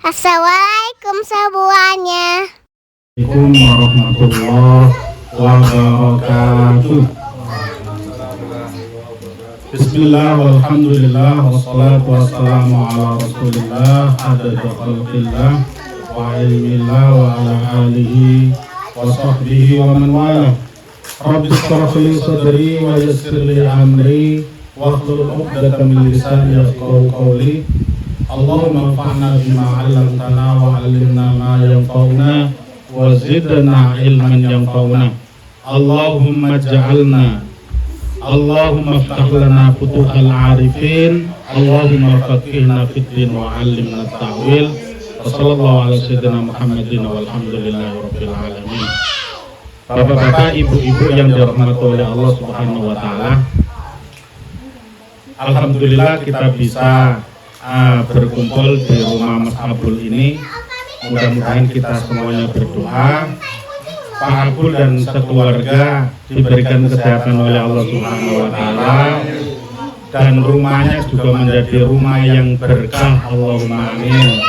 Assalamualaikum semuanya. Assalamualaikum warahmatullahi wabarakatuh. Bismillah walhamdulillah wassalatu wassalamu ala rasulillah adada khalqillah wa ilmillah wa ala alihi wa sahbihi wa man wala. Rabbi shrah li sadri wa yassir li amri wa hlul 'uqdatam min lisani yafqahu qawli. Allahumma anfa'na bima 'allamtana wa 'allimna ma yanfa'una wa zidna ilman yanfa'una. Allahumma iftah lana futuhal 'arifin. Allahumma faqihna fid din wa 'allimna at-ta'wil. Wa sallallahu ala sayyidina Muhammadin walhamdulillahi rabbil alamin. Bapak-bapak, ibu-ibu yang dirahmati oleh Allah Subhanahu wa taala. Alhamdulillah kita bisa berkumpul di rumah Mas Abul ini. Mudah-mudahan kita semuanya berdoa Pak Abul dan sekeluarga diberikan kesehatan oleh Allah Subhanahu wa taala, dan rumahnya juga menjadi rumah yang berkah. Allahumma amin.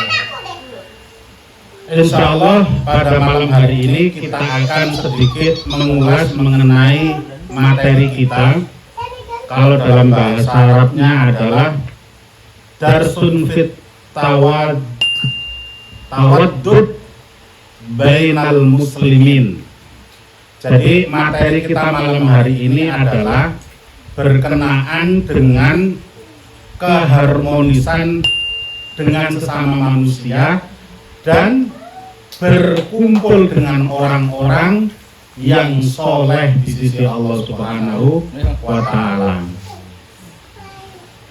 Insya Allah pada malam hari ini kita akan sedikit mengulas mengenai materi kita. Kalau dalam bahasa Arabnya adalah darsun fit tawaddud bainal muslimin. Jadi materi kita malam hari ini adalah berkenaan dengan keharmonisan dengan sesama manusia dan berkumpul dengan orang-orang yang soleh di sisi Allah Subhanahu wa taala.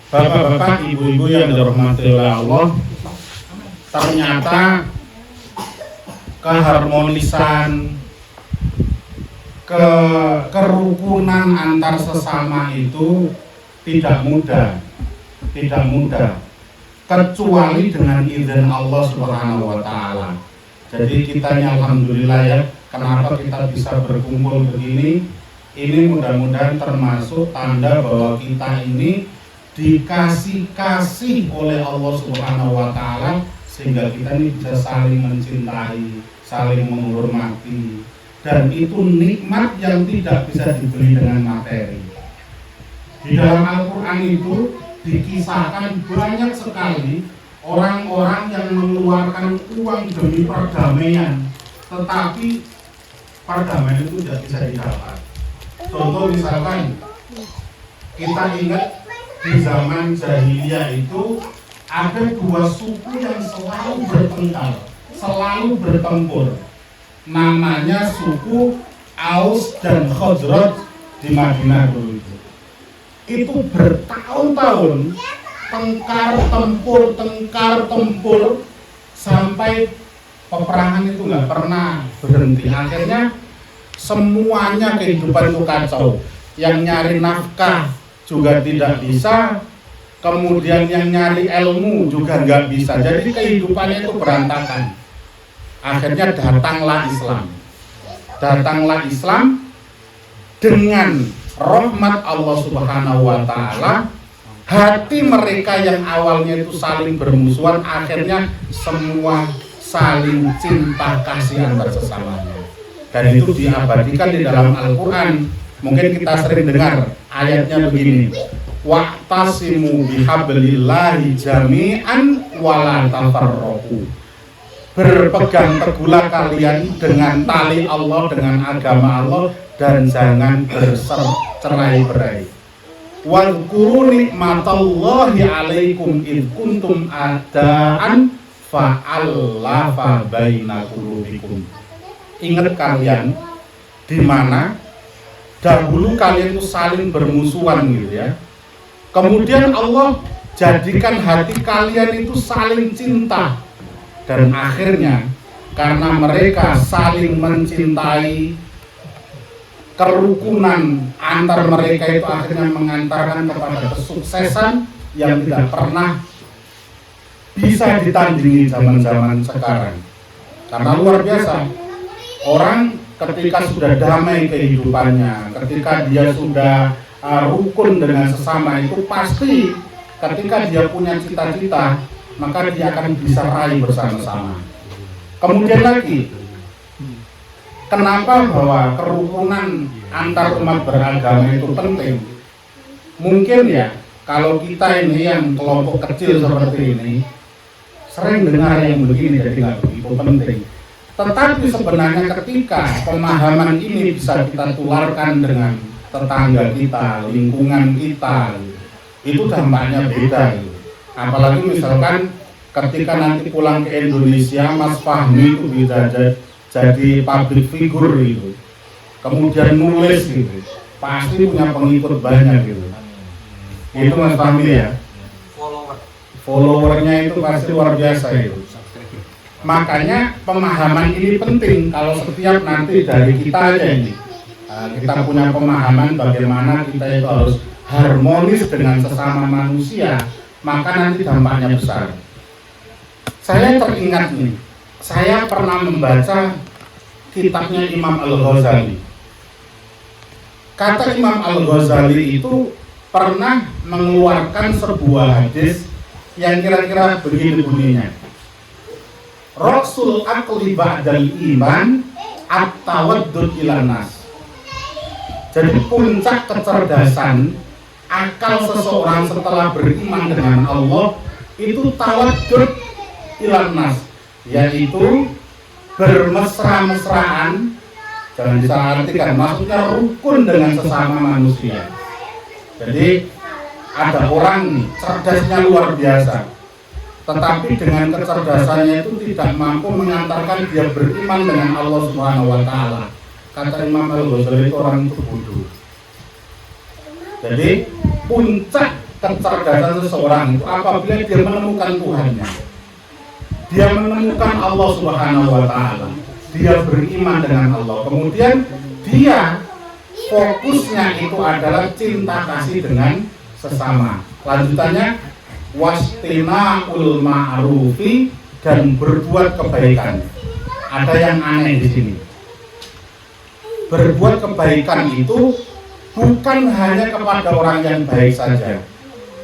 Bapak-bapak, ibu-ibu yang dirahmati oleh Allah, ternyata keharmonisan, kerukunan antar sesama itu tidak mudah, kecuali dengan izin Allah Subhanahu wa taala. Jadi kita alhamdulillah ya, kenapa kita bisa berkumpul begini? Ini mudah-mudahan termasuk tanda bahwa kita ini dikasih oleh Allah Subhanahu wa taala, sehingga kita ini bisa saling mencintai, saling menghormati, dan itu nikmat yang tidak bisa dibeli dengan materi. Di dalam Al-Qur'an itu dikisahkan banyak sekali orang-orang yang mengeluarkan uang demi perdamaian, tetapi perdamaian itu tidak bisa didapat. Contoh misalkan kita ingat di zaman jahiliyah itu ada dua suku yang selalu bertengkar, selalu bertempur. Namanya suku Aus dan Khazraj di Madinah dulu itu. Itu bertahun-tahun tengkar tempur sampai peperangan itu nggak pernah berhenti. Akhirnya semuanya kehidupan itu kacau. Yang nyari nafkah juga tidak bisa, kemudian yang nyari ilmu juga nggak bisa. Jadi kehidupannya itu berantakan. Akhirnya datanglah Islam dengan rahmat Allah Subhanahu wa taala. Hati mereka yang awalnya itu saling bermusuhan, akhirnya semua saling cinta kasih antar sesamanya. Dan itu diabadikan di dalam Al-Quran. Mungkin kita sering dengar ayatnya begini: wa'tasimu bihablillahi jami'an wala tafarraqu. Berpegang teguhlah kalian dengan tali Allah, dengan agama Allah, dan jangan bercerai-berai. Wadhkuru nikmatallahi alaikum id kuntum a'daan fa'allafa baina qulubikum. Ingat kalian di mana dahulu kalian itu saling bermusuhan gitu ya. Kemudian Allah jadikan hati kalian itu saling cinta, dan akhirnya karena mereka saling mencintai, kerukunan antar mereka itu akhirnya mengantarkan kepada kesuksesan yang tidak pernah bisa ditandingi zaman-zaman sekarang. Karena luar biasa, orang ketika sudah damai kehidupannya, ketika dia sudah rukun dengan sesama, itu pasti ketika dia punya cita-cita maka dia akan bisa raih bersama-sama. Kemudian lagi, kenapa bahwa kerukunan antar umat beragama itu penting? Mungkin ya, kalau kita ini yang kelompok kecil seperti ini sering dengar yang begini, jadi nggak begitu penting. Tetapi sebenarnya ketika pemahaman ini bisa kita tularkan dengan tetangga kita, lingkungan kita, itu dampaknya beda. Apalagi misalkan ketika nanti pulang ke Indonesia, Mas Fahmi itu bisa jadi public figure gitu, kemudian nulis gitu, pasti punya pengikut banyak gitu. Itu Mas Fahmi ya, followernya itu pasti luar biasa itu. Makanya pemahaman ini penting. Kalau setiap nanti dari kita aja ini, kita punya pemahaman bagaimana kita itu harus harmonis dengan sesama manusia, maka nanti dampaknya besar. Saya teringat nih, saya pernah membaca kitabnya Imam Al-Ghazali. Kata Imam Al-Ghazali itu pernah mengeluarkan sebuah hadis yang kira-kira begini bunyinya. Rasul aqli ba'dal iman at-tawaddud ilan nas. Jadi puncak kecerdasan akal seseorang setelah beriman dengan Allah itu tawaddud ilan nas, yaitu bermesra-mesraan. Jangan disalahartikan, maksudnya rukun dengan sesama manusia. Jadi ada orang nih, cerdasnya luar biasa, tetapi dengan kecerdasannya itu tidak mampu mengantarkan dia beriman dengan Allah Subhanahu wa Ta'ala. Kata Imam Al-Ghazali itu orang itu bodoh. Jadi puncak kecerdasan seseorang itu apabila dia menemukan Tuhannya, dia menemukan Allah Subhanahu wa Ta'ala, dia beriman dengan Allah, kemudian dia fokusnya itu adalah cinta kasih dengan sesama. Lanjutannya wastina'ul ma'rufi, dan berbuat kebaikan. Ada yang aneh di sini. Berbuat kebaikan itu bukan hanya kepada orang yang baik saja,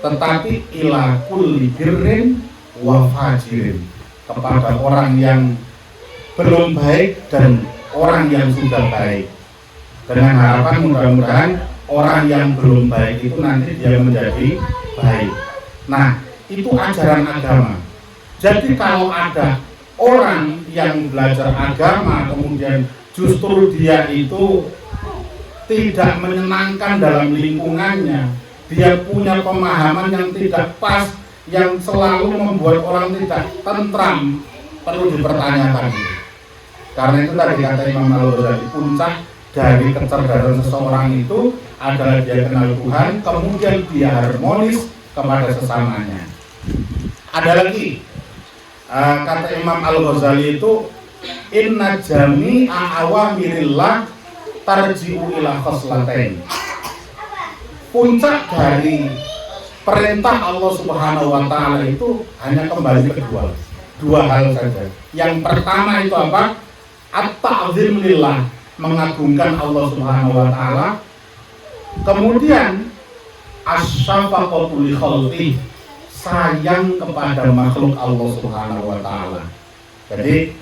tetapi ila kulli birrin wa fajirin, kepada orang yang belum baik dan orang yang sudah baik. Dengan harapan mudah-mudahan orang yang belum baik itu nanti dia menjadi baik. Nah, itu ajaran agama. Jadi kalau ada orang yang belajar agama kemudian justru dia itu tidak menyenangkan dalam lingkungannya, dia punya pemahaman yang tidak pas, yang selalu membuat orang tidak tentram, perlu dipertanyakan. Karena itu tadi kata Imam Al-Ghazali, puncak dari kecerdasan seseorang itu adalah dia kenal Tuhan, kemudian dia harmonis kepada sesamanya. Ada lagi kata Imam Al-Ghazali itu, inna jami'a awamirillah tarji'u ila khoslatain. Puncak dari perintah Allah Subhanahu wa Ta'ala itu hanya kembali ke dua hal saja. Yang pertama itu apa? At-ta'zim lillah, mengagungkan Allah Subhanahu wa Ta'ala. Kemudian asy-syafaqatu li khalqi, sayang kepada makhluk Allah Subhanahu wa Ta'ala. Jadi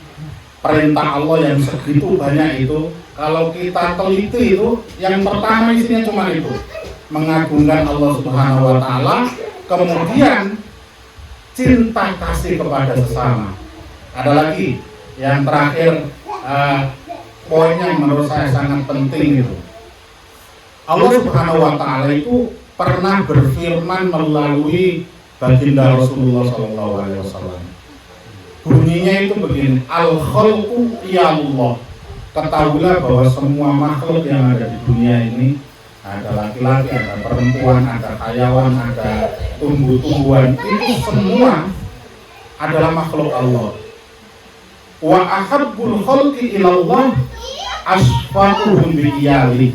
perintah Allah yang segitu banyak itu, kalau kita teliti itu, yang pertama isinya cuma itu, mengagungkan Allah Subhanahu wa Ta'ala, kemudian cinta kasih kepada sesama. Ada lagi yang terakhir, poin yang menurut saya sangat penting itu, Allah Subhanahu wa Ta'ala itu pernah berfirman melalui baginda Rasulullah SAW. Bunyinya itu begini, al-khalqu ya Allah, ketahuilah bahwa semua makhluk yang ada di dunia ini, ada laki-laki, ada perempuan, ada hayawan, ada tumbuh-tumbuhan, itu semua adalah makhluk Allah. Wa ahabbul khalqi ilallah asfaquhum bi'iyali,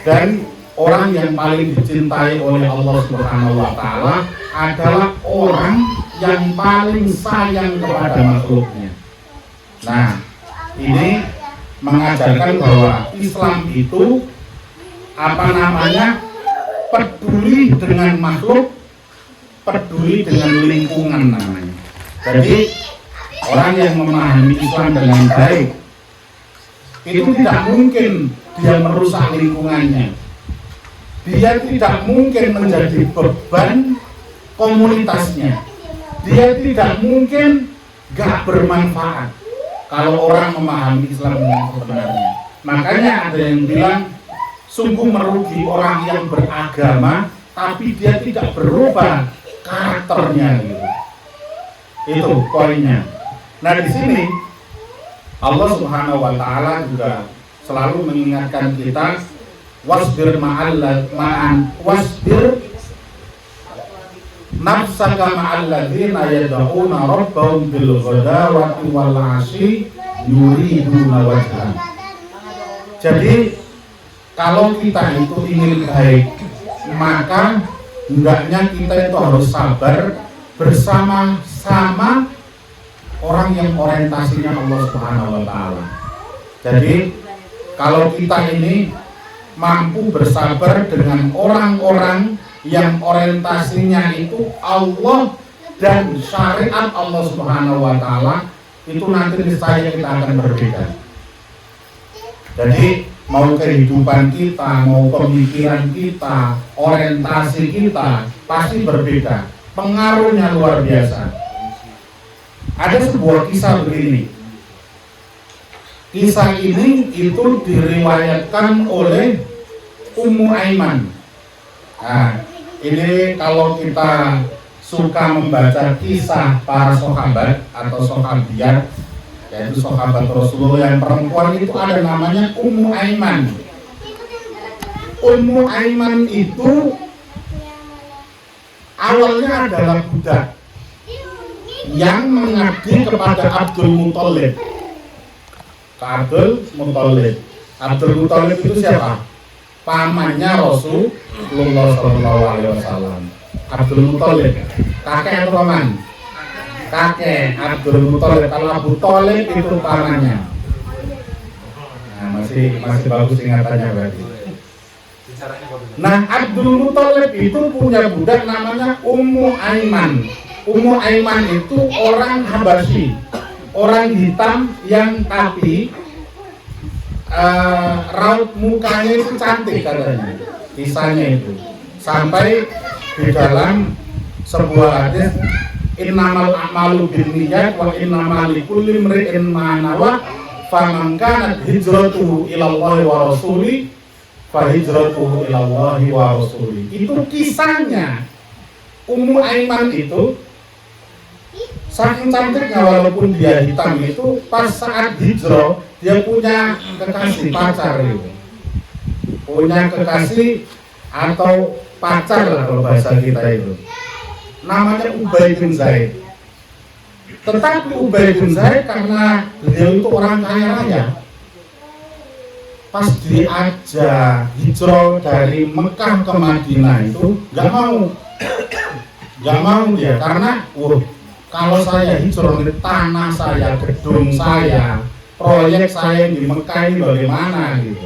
dan orang yang paling dicintai oleh Allah Subhanahu wa Ta'ala adalah orang yang paling sayang kepada makhluknya. Nah, ini mengajarkan bahwa Islam itu peduli dengan makhluk, peduli dengan lingkungan namanya. Jadi orang yang memahami Islam dengan baik itu tidak mungkin dia merusak lingkungannya. Dia tidak mungkin menjadi beban komunitasnya. Dia tidak mungkin gak bermanfaat kalau orang memahami Islam dengan sebenarnya. Makanya ada yang bilang sungguh merugi orang yang beragama tapi dia tidak berubah karakternya gitu. Itu poinnya. Nah di sini Allah Subhanahu wa taala juga selalu mengingatkan kita wasbir wasbir nafsaka ma'alladzina yad'una rabbahum bil ghadawati wal 'ashyi yuriduna wajhah. Jadi kalau kita itu ingin baik, maka hendaknya kita itu harus sabar bersama-sama orang yang orientasinya Allah Subhanahu wa taala. Jadi kalau kita ini mampu bersabar dengan orang-orang yang orientasinya itu Allah dan syariat Allah Subhanahu wa taala, itu nanti niscaya kita akan berbeda. Jadi mau kehidupan kita, mau pemikiran kita, orientasi kita pasti berbeda. Pengaruhnya luar biasa. Ada sebuah kisah begini. Kisah ini itu diriwayatkan oleh Ummu Aiman. Nah, ini kalau kita suka membaca kisah para sahabat atau sahabiat, yaitu sahabat Rasulullah yang perempuan itu ada namanya Ummu Aiman. Ummu Aiman itu awalnya adalah budak yang mengabdi kepada Abdul Muthalib. Abdul Muthalib itu siapa? Pamannya Rasulullah SAW. Abdul Muthalib, kakek atau paman? Kakek Abdul Muthalib. Kalau Abu Thalib itu pamannya. Nah, masih bagus ingatannya berarti. Nah, Abdul Muthalib itu punya budak namanya Ummu Aiman. Ummu Aiman itu orang Habasyi, orang hitam yang tapi raut mukanya itu cantik katanya. Kisahnya itu sampai di dalam sebuah hadis, innamal a'malu binniyat wa innamal likulli imri'in ma nawa faman kanat hijratuhu ilallahi wa rasuli fa hijratuhu ilallahi wa rasuli. Itu kisahnya. Ummu Aiman itu saking cantiknya, walaupun dia hitam itu, pas saat hijrah dia punya kekasih, pacar itu. Punya kekasih atau pacar lah kalau bahasa kita itu. Namanya Ubay bin Zaid. Tetapi Ubay bin Zaid karena beliau itu orang kaya raya, pas diajak hijrah dari Mekah ke Madinah itu nggak mau dia, karena kalau saya hijrah di tanah saya, gedung saya, proyek saya di Mekah ini bagaimana gitu.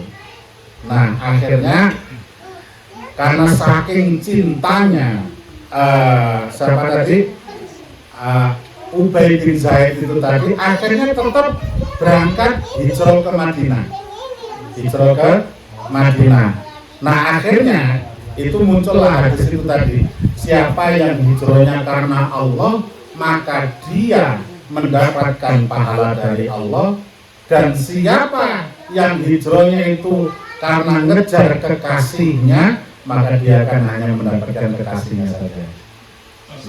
Nah akhirnya karena saking cintanya siapa tadi, Ubay bin Zaid itu tadi, akhirnya tetap berangkat hijrah ke Madinah. Nah akhirnya itu muncullah hadis itu tadi, siapa yang hijrahnya karena Allah maka dia mendapatkan pahala dari Allah, dan siapa yang hijrahnya itu karena ngejar kekasihnya maka dia akan hanya mendapatkan kekasihnya saja.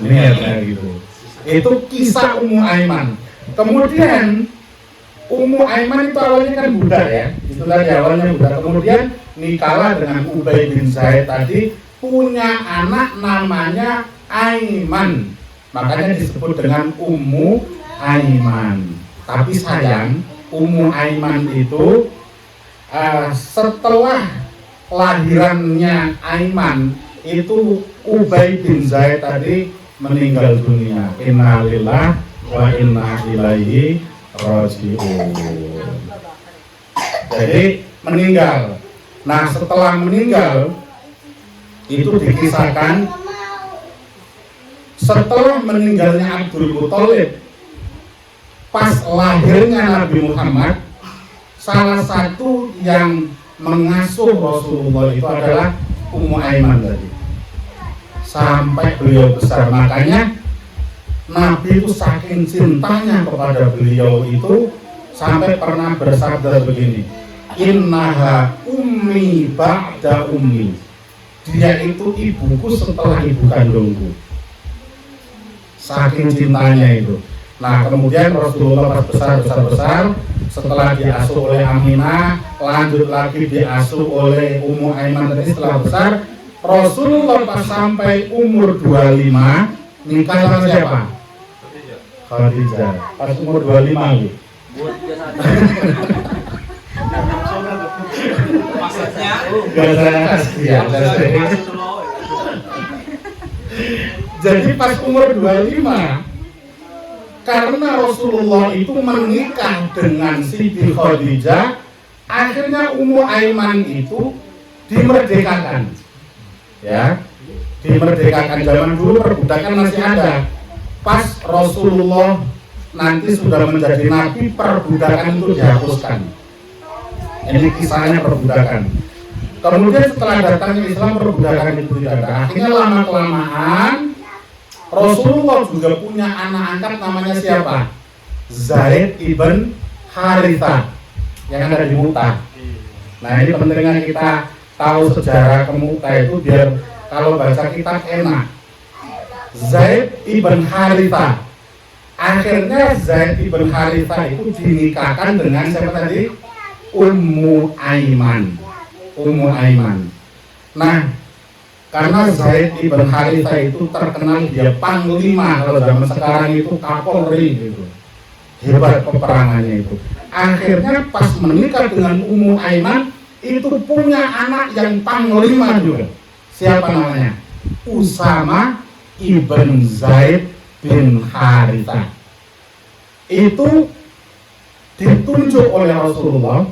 Ini ya gitu. Itu kisah Ummu Aiman. Kemudian Ummu Aiman itu awalnya kan budak ya, itu tadi awalnya budak. Kemudian nikahlah dengan Ubay bin Zaid tadi, punya anak namanya Aiman. Makanya disebut dengan Ummu Aiman. Tapi sayang, Ummu Aiman itu setelah lahirannya Aiman itu Ubay bin Zaid tadi meninggal dunia. Innalillahi wa inna ilaihi raji'un. Jadi meninggal. Nah setelah meninggal itu dikisahkan setelah meninggalnya Abdul Muthalib, pas lahirnya Nabi Muhammad, salah satu yang mengasuh Rasulullah itu adalah Ummu Aiman tadi. Sampai beliau besar, makanya Nabi itu saking cintanya kepada beliau itu sampai pernah bersabda begini, innaha ummi ba'da ummi, dia itu ibuku setelah ibu kandungku. Saking cintanya itu. Nah kemudian Rasulullah pas besar, setelah diasuh oleh Aminah, lanjut lagi diasuh oleh Ummu Aiman tadi. Setelah besar, Rasulullah pas sampai umur 25 nikah sama siapa? Khadijah. Pas umur 25 gitu. Maksudnya jadi pas umur 25, karena Rasulullah itu menikah dengan Siti Khadijah, akhirnya Ummu Aiman itu dimerdekakan. Ya, dimerdekakan. Zaman dulu perbudakan masih ada. Pas Rasulullah nanti sudah menjadi nabi, perbudakan itu dihapuskan. Ini kisahnya perbudakan. Kemudian setelah datangnya Islam, perbudakan itu tidak ada. Akhirnya lama kelamaan Rasulullah juga punya anak angkat namanya siapa? Zaid ibn Harithah yang ada di Mu'tah. Nah ini pentingnya kita tahu sejarah ke Mu'tah itu biar kalau baca kitab enak. Zaid ibn Harithah. Akhirnya Zaid ibn Harithah itu dinikahkan dengan siapa tadi? Ummu Aiman. Ummu Aiman. Nah, karena Zaid ibn Harithah itu terkenal dia panglima, kalau zaman sekarang itu Kapolri gitu. Hebat peperangannya itu. Akhirnya pas menikah dengan Ummu Aiman itu punya anak yang panglima juga. Siapa namanya? Usama ibn Zaid bin Harithah. Itu ditunjuk oleh Rasulullah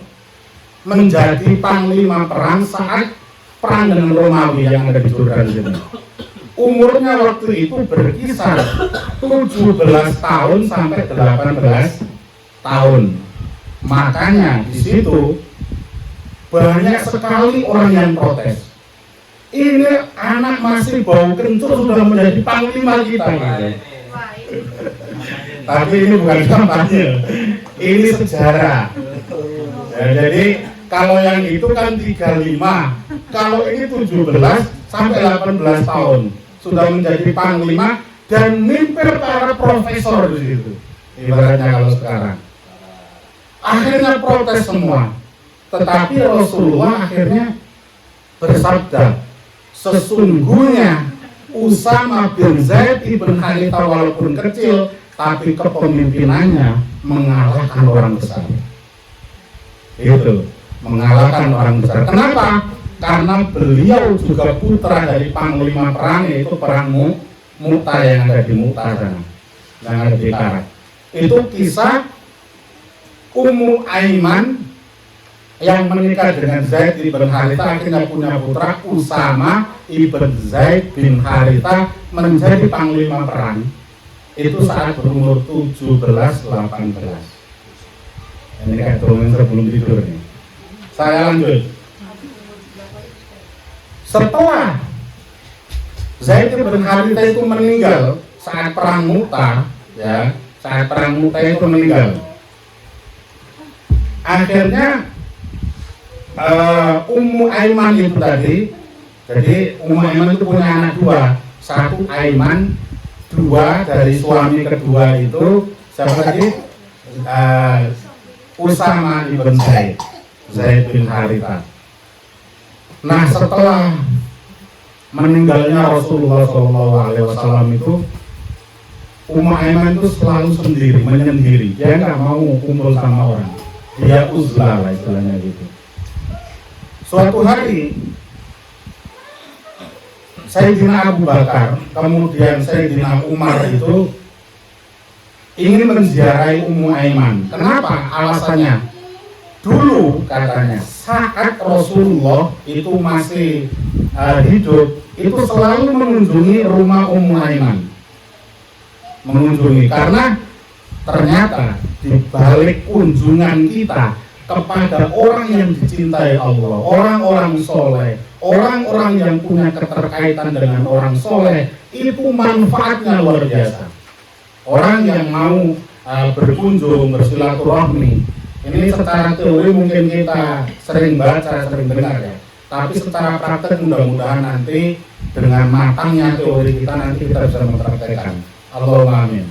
menjadi panglima perang saat perang dengan Romawi yang ada di Jordan sini. Umurnya waktu itu berkisar 17 tahun sampai 18 tahun. Makanya di situ banyak sekali orang yang protes. Ini anak masih bau kencur sudah menjadi panglima kita. Tapi ini bukan kampanye, ini sejarah. Ya, jadi kalau yang itu kan 35, kalau ini 17 sampai 18 tahun sudah menjadi panglima dan mimpin para profesor di situ. Ibaratnya kalau sekarang. Akhirnya protes semua. Tetapi Rasulullah akhirnya bersabda, sesungguhnya Usama bin Zaid ibn Harithah walaupun kecil, tapi kepemimpinannya mengalahkan orang besar. Itu mengalahkan orang besar. Kenapa? Karena beliau juga putra dari panglima perang, yaitu perang Mu'tah yang ada di Mu'tah sana, yang ada di Karat. Itu kisah Ummu Aiman yang menikah dengan Zaid ibn Harithah, akhirnya punya putra Usama ibn Zaid bin Harithah menjadi panglima perang. Itu saat berumur 17-18. Ini kayak dongeng sebelum tidur nih. Saya lanjut. Setelah Zaid bin Harithah itu meninggal saat perang Mu'tah, ya, saat perang Mu'tah itu meninggal. Akhirnya Ummu Aiman itu tadi, jadi Ummu Aiman itu punya anak dua, satu Aiman, dua dari suami kedua itu siapa tadi? Usama ibn Zaid, Zaid bin Harithah. Nah setelah meninggalnya Rasulullah SAW itu Ummu Aiman itu selalu sendiri, menyendiri. Dia nggak mau kumpul sama orang. Dia uzlah lah istilahnya gitu. Suatu hari Sayyidina Abu Bakar, kemudian Sayyidina Umar itu ingin menziarahi Ummu Aiman. Kenapa? Alasannya, dulu katanya saat Rasulullah itu masih hidup, itu selalu mengunjungi rumah Ummu Aiman. mengunjungi, karena ternyata di balik kunjungan kita kepada orang yang dicintai Allah, orang-orang soleh, orang-orang yang punya keterkaitan dengan orang soleh, itu manfaatnya luar biasa. Orang yang mau berkunjung, bersilaturahmi, ini secara teori mungkin kita sering baca, sering dengar ya, tapi secara praktek mudah-mudahan nanti dengan matangnya teori kita nanti kita bisa mempraktekkan. Allahumma amin.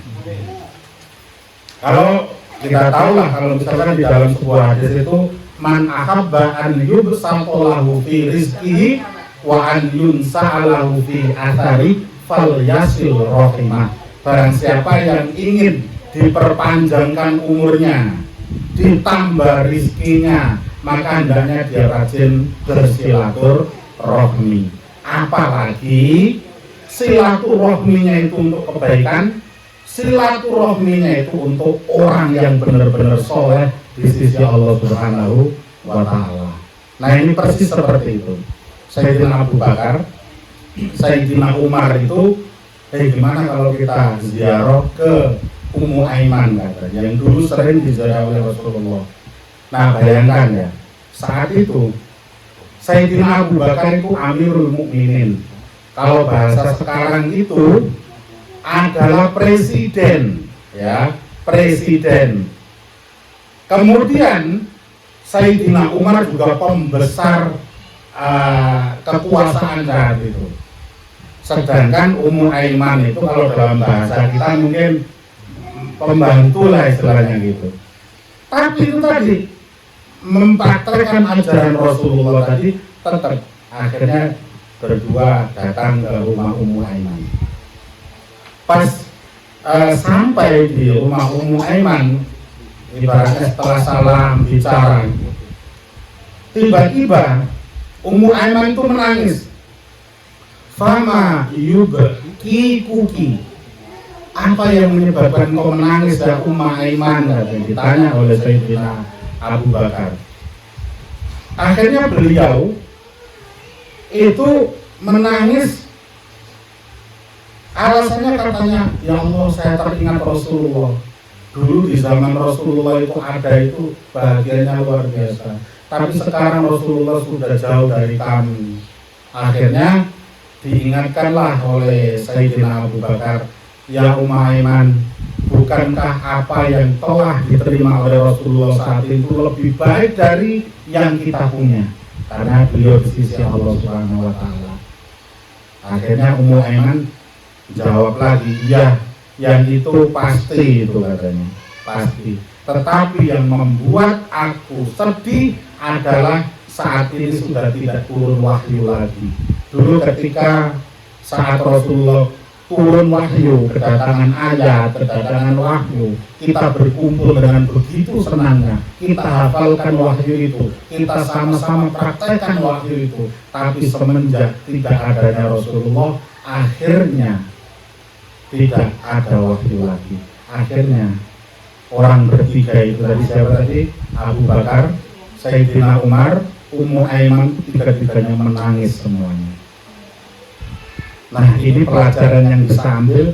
Kalau kita tahu lah, kalau misalkan di dalam sebuah hadis itu man ahabba an yubsatallahu fi rizqihi wa an yunsa'alahu fi athari falyasil rahimah. Barang siapa yang ingin diperpanjangkan umurnya, ditambah rizkinya, maka hendaknya dia rajin bersilaturahmi. Apalagi silaturahminya itu untuk kebaikan, silaturahminya itu untuk orang yang benar-benar soleh di sisi Allah Subhanahu wa Ta'ala. Nah, ini persis seperti itu. Sayyidina Abu Bakar, Sayyidina Umar itu, gimana kalau kita ziarah ke Ummu Aiman katanya, yang dulu sering diziarah oleh Rasulullah. Nah, bayangkan ya, saat itu Sayyidina Abu Bakar itu Amirul Mukminin. Kalau bahasa sekarang itu adalah presiden, ya, presiden. Kemudian Sayyidina Umar juga pembesar kekuasaan saat itu. Sedangkan Ummu Aiman itu kalau dalam bahasa kita mungkin pembantu lah istilahnya gitu. Tapi itu tadi mempraktekkan ajaran Rasulullah tadi, tetap akhirnya berdua datang ke rumah Ummu Aiman. Pas sampai di rumah Ummu Aiman, ibaratnya setelah salam bicara, tiba-tiba Ummu Aiman itu menangis. Fama yubki kuki, apa yang menyebabkan kau menangis ya Ummu Aiman? Ditanya oleh Sayyidina Abu Bakar. Akhirnya beliau itu menangis. Alasannya katanya, ya Allah, saya teringat Rasulullah. Dulu di zaman Rasulullah itu ada itu bahagianya luar biasa. Tapi sekarang Rasulullah sudah jauh dari kami. Akhirnya diingatkanlah oleh Sayyidina Abu Bakar, ya Ummu Aiman, bukankah apa yang telah diterima oleh Rasulullah saat itu lebih baik dari yang kita punya? Karena beliau di sisi Allah Subhanahu wa Ta'ala. Akhirnya Ummu Aiman jawab lagi, iya, yang itu pasti, itu katanya, pasti. Tetapi yang membuat aku sedih adalah saat ini sudah tidak turun wahyu lagi. Dulu ketika saat Rasulullah turun wahyu, kedatangan ayat, kedatangan wahyu, kita berkumpul dengan begitu senangnya, kita hafalkan wahyu itu, kita sama-sama praktekkan wahyu itu. Tapi semenjak tidak adanya Rasulullah, akhirnya tidak ada wahyu lagi. Akhirnya orang bertiga itu tadi, siapa tadi? Abu Bakar, Sayyidina Umar, Ummu Aiman, tiga-tiganya menangis semuanya. Nah, ini pelajaran yang bisa ambil.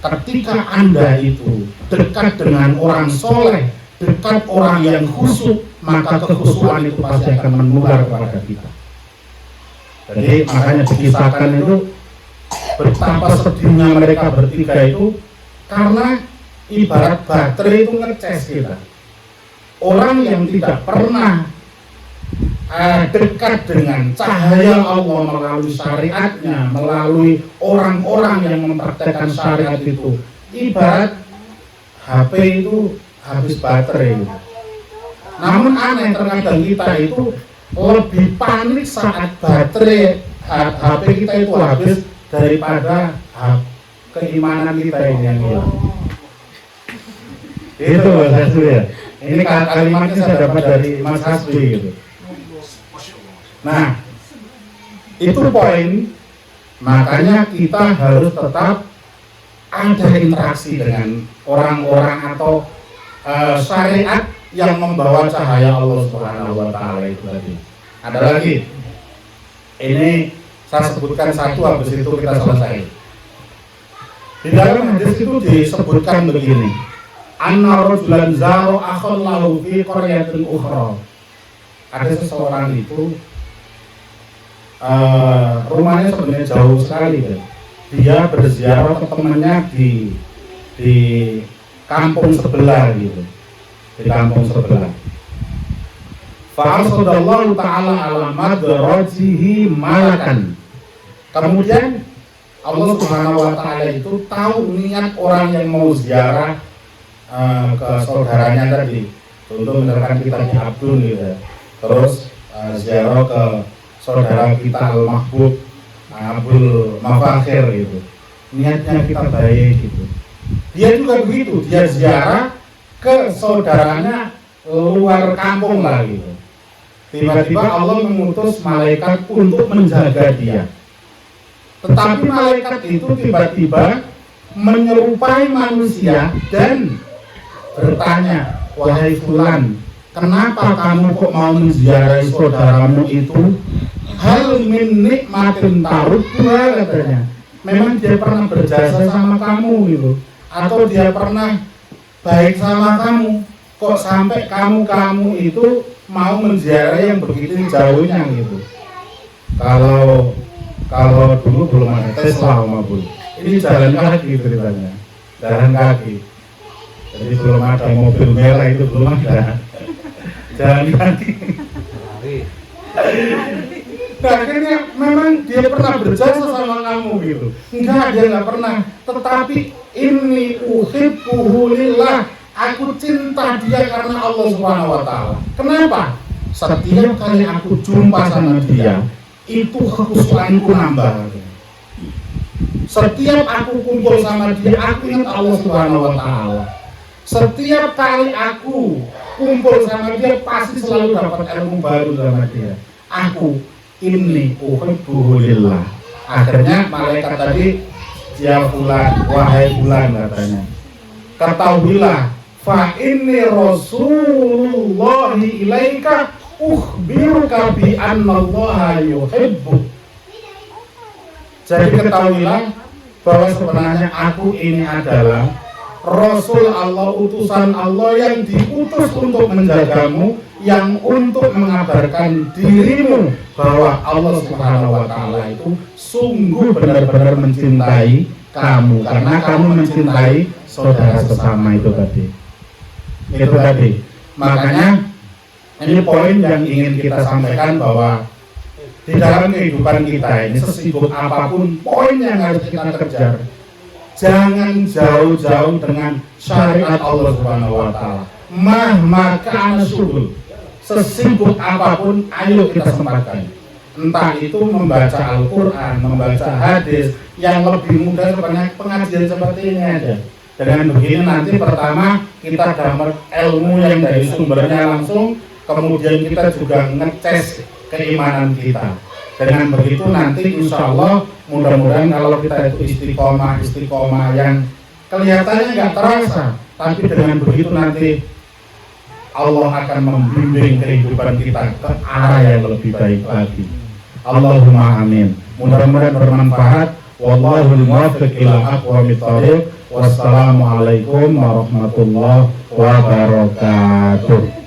Ketika Anda itu dekat dengan orang soleh, dekat orang yang khusyuk, maka kekhusyukan itu pasti akan menular kepada kita. Jadi makanya dikisahkan itu betapa sedihnya mereka bertiga itu, karena ibarat baterai itu ngecas kita. Orang yang tidak pernah dekat dengan cahaya Allah melalui syariatnya, melalui orang-orang yang mempraktekkan syariat itu, ibarat HP itu habis baterai. Namun aneh, terkadang kita itu lebih panik saat baterai HP kita itu habis daripada keimanan kita ini yang hilang. Itu Mas Hasbi ya. Ini kalimatnya saya dapat dari Mas Hasbi gitu. Nah, itu poin. Makanya kita harus tetap ada interaksi dengan orang-orang atau syariat yang membawa cahaya Allah Subhanahu wa Ta'ala itu tadi. Ada lagi. Ini saya sebutkan satu, habis itu kita selesai. Di dalam hadis itu disebutkan begini, anna rajulan zaro akhon lahu fi qaryatin ukhra. Ada seseorang itu rumahnya sebenarnya jauh sekali kan. Dia berziarah ke temannya di kampung sebelah gitu. Di kampung sebelah. Fa'arsadallahu ta'ala ala madrajihi malakan. Kemudian Allah Subhanahu wa ta'ala itu tahu niat orang yang mau ziarah ke saudaranya tadi. Contoh misalkan kita di Abdul gitu. Terus ziarah ke saudara kita Al-Mahbub, Abdul Mafakhir gitu. Niatnya kita baik gitu. Dia juga begitu, dia ziarah ke saudaranya luar kampung lah gitu. Tiba-tiba Allah mengutus malaikat untuk menjaga dia. Tetapi malaikat itu tiba-tiba menyerupai manusia dan bertanya, wahai fulan, kenapa kamu kok mau menziarahi saudaramu itu? Hal min nikmatin tarudha, katanya. Memang dia pernah berjasa sama kamu gitu, atau dia pernah baik sama kamu, kok sampai kamu itu mau menziarahi yang begitu jauhnya gitu. Kalau dulu belum ada Tesla mobil, ini jalan kaki ceritanya, jalan kaki. Jadi belum ada mobil merah itu belum ada, jalan kaki. Nah, akhirnya memang dia pernah berjasa sama kamu gitu. Enggak, dia nggak pernah. Tetapi ini uhibbuhu lillah, aku cinta dia karena Allah Subhanahu wa ta'ala. Kenapa? Setiap kali aku jumpa sama dia, itu kekhusyuanku nambah. Setiap aku kumpul sama dia, aku ingat Allah Subhanahu wa ta'ala. Setiap kali aku kumpul sama dia, pasti selalu dapat ilmu baru sama dia. Aku ini uhibbuhu lillah. Akhirnya malaikat tadi, ya fulan, wahai fulan, katanya, ketahuilah, fa inni rasulullahi ilaika ukhbiruka bi annallaha yuhibbu. Jadi ketahuilah bahwa sebenarnya aku ini adalah Rasul Allah, utusan Allah yang diutus untuk menjagamu, yang untuk mengabarkan dirimu bahwa Allah Subhanahu wa ta'ala itu sungguh benar-benar mencintai kamu, karena kamu mencintai saudara sesama itu tadi. Itu tadi. Makanya ini poin yang ingin kita sampaikan, bahwa di dalam kehidupan kita ini sesibuk apapun poin yang harus kita kejar, jangan jauh-jauh dengan syariat Allah Subhanahu wa ta'ala. Maka syughul, sesibuk apapun ayo kita sempatkan. Entah itu membaca Al-Quran, membaca hadis, yang lebih mudah sebenarnya pengajian seperti ini aja. Dengan begini nanti pertama kita dapat ilmu yang dari sumbernya langsung, kemudian kita juga ngetes keimanan kita. Dengan begitu nanti insya Allah mudah-mudahan kalau kita itu istiqomah yang kelihatannya nggak terasa, tapi dengan begitu nanti Allah akan membimbing kehidupan kita ke arah yang lebih baik lagi. Allahumma amin. Mudah-mudahan bermanfaat. Wallahul muwaffiq ila aqwamit thoriq. Wassalamualaikum warahmatullahi wabarakatuh.